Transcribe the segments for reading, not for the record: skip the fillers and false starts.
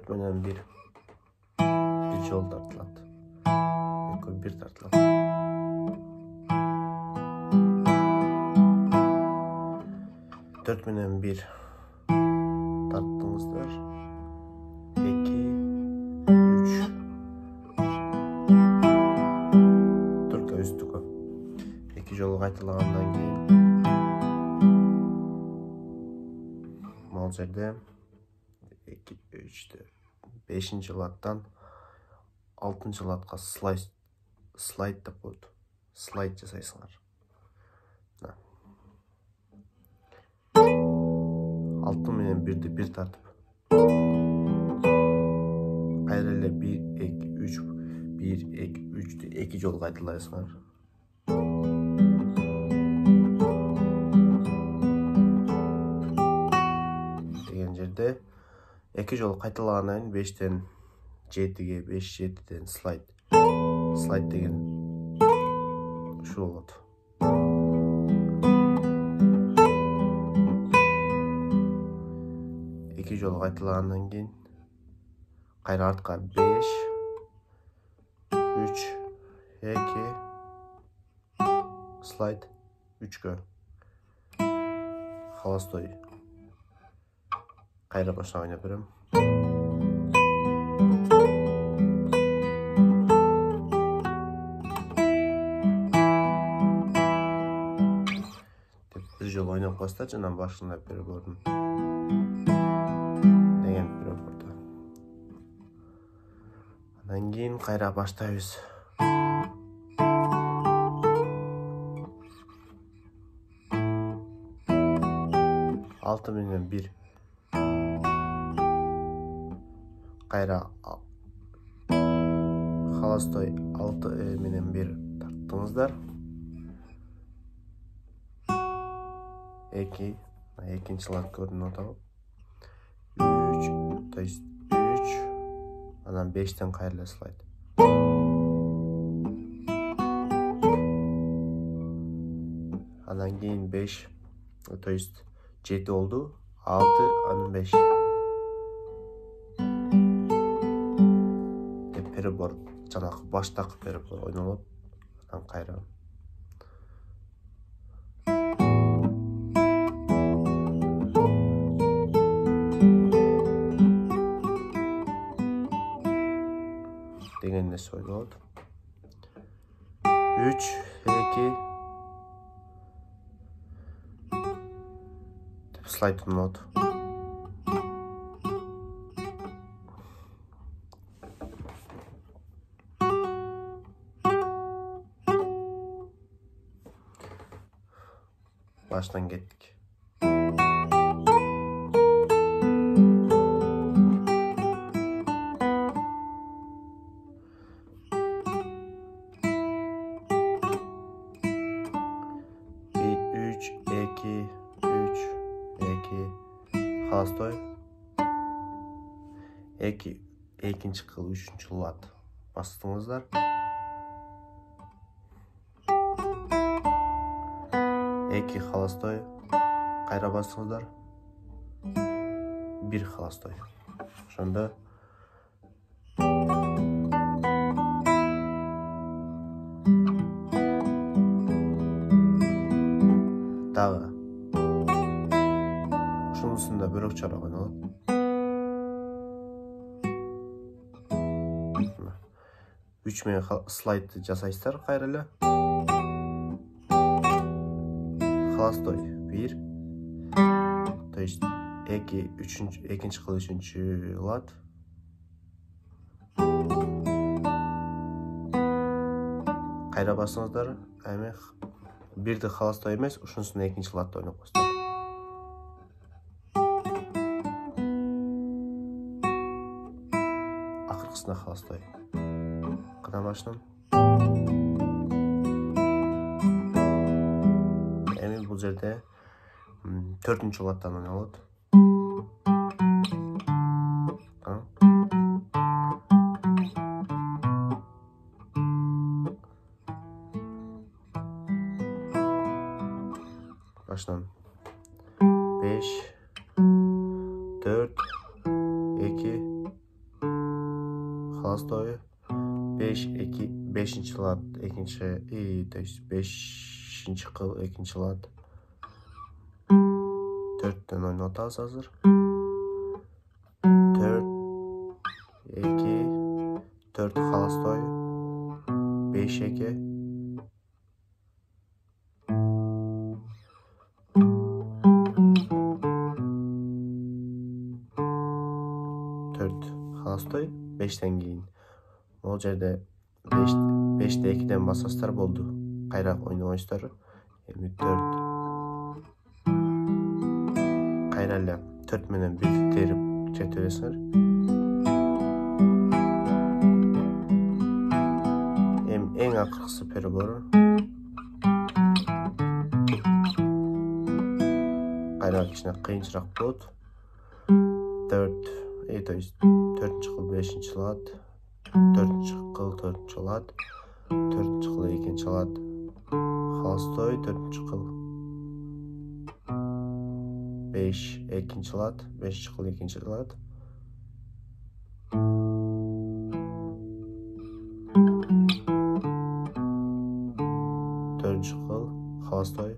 4 менен 1 жол тартылат. 2 1 тартылат. 4 менен 1 тарттыңыздар. 2 3 Түркө үстүкө 2 жолу кайталагандан кийин мал жерде 2 3 5 латтан 6 латка слайд деп коет. Слайд жасайсыңар. 6 менен 1-ди 1 тартып. Кайра эле 1 2 3 1 2 3-ди 2 жолу кайталайсыңар. Деген жерде 2 жолу кайталагандан кийин 5тен 7-ге 5 7-ден слайд деген ушул болот. Жолу кайталагандан кийин кайра артка 5 3 2 слайд 3кө холостой кайра башка ойноп берем. Бир жолу ойноп коесуздар, анан башында берип көрдүм. Андан кийин кайра баштайбыз. 6 менен 1 кайра холостой 6 менен 1 тарттыңыздар. 2 экинчи лат көрүнүп атабы. 3 то есть 3 анан 5тен кайра слайд. Андан кийин 5 то есть 7 болду. 6 анан 5. Перебор жанагы баштакы перебор ойнолот. Анан кайра деген нерсе ойнолот. 3 2 слайд ойнолот. Baştan gittik. Холостой. 2 экинчи кыл 3-чү лат бастыңыздар. 2 холостой кайра басыңыздар. 1 холостой. Ошондо дагы ушунусунда бирок чара ойнолот. Үч менен слайд жасайсыздар кайра эле. Холостой 1 то есть 2 экинчи кыл 3-чү лат. Кайра басыңыздар. Эми 1-ди холостой эмес, ушунусун экинчи латта ойноп коесуздар. Акыркысына холостой. Кына башынан. Эми бул жерде 4-чү латтан ойнолот. Baştan 5 4 2 холостой. 5 lat ikinci, то есть 5 kıl ikinci lat. 4'ten oynatacağız hazır. 4, 2, 4 холостой. 5, 2. 4 холостой. 5'ten keyin. O жерде 5'te 2'den basaslar boldu. Kayrak oynamışlar. Endi 4. Kayrayla 4 menen biriktirip çeteresler. En akırkısı peribor. Kayrak içine kıyınçırak bolot. 4, то есть 4-cı kıl 5-ci lat. 4-cü kıl 4-cü lat. 4-cü kıl 2-ci lat. Холостой 4-cü kıl 5 2-ci lat. 5-ci kıl 2-ci lat. Dördüncü kıl холостой.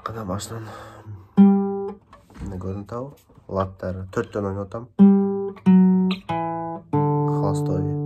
Kana baştan ne görüntü al? Latları 4'ten oynatam. Холостой.